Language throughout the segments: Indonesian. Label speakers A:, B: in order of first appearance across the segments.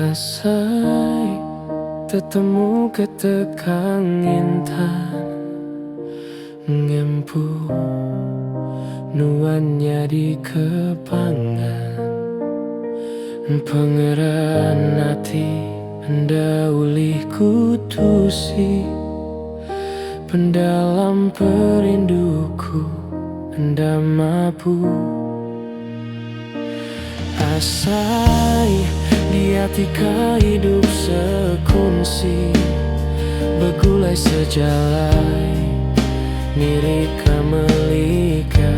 A: Asai tetemu ketekang intan ngempu nuannya di kepangan pangeran hati anda ulih kutusi pendalam perinduku anda mampu asai di hatiku hidup sekunsi begulai sejalai mirip kamelikai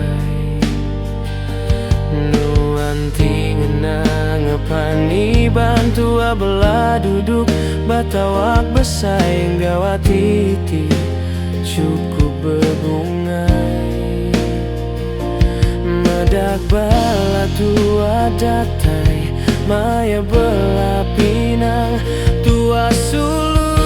A: nuanti ngenang ngepani bantu abelah duduk batawak besaing gawatiti cukup bebungai medak bala tua datai maya bela pinang tua sulu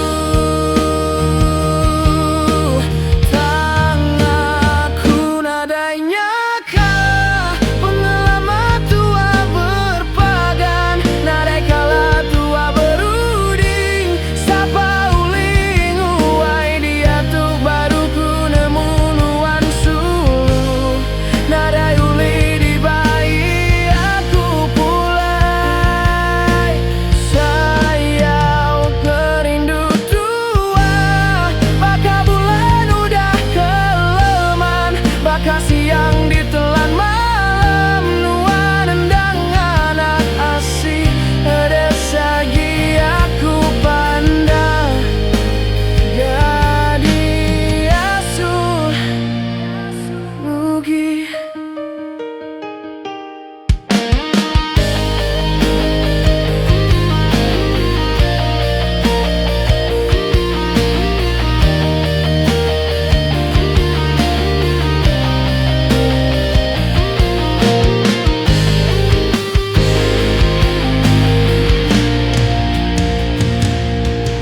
A: tangaku nadainya kah pengalaman tua berpadan nadai kala tua beruding sapa uling uai dia tuh baru ku nemu nuan sulu nadai uli di bayi aku pulai sayau perindu tua baka bulan udah keleman baka siang ditelan malam nuan endang anak asih ada sagi aku pandang gadi asuh mugi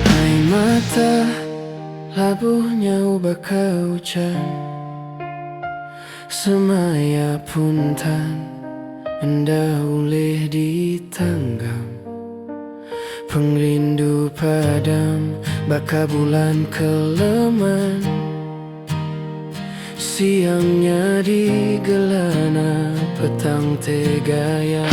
A: hai mata labuhnya ubah ke hujan semaya puntan anda ulih ditanggam pengrindu padam baka bulan keleman siangnya di gelana petang tegayam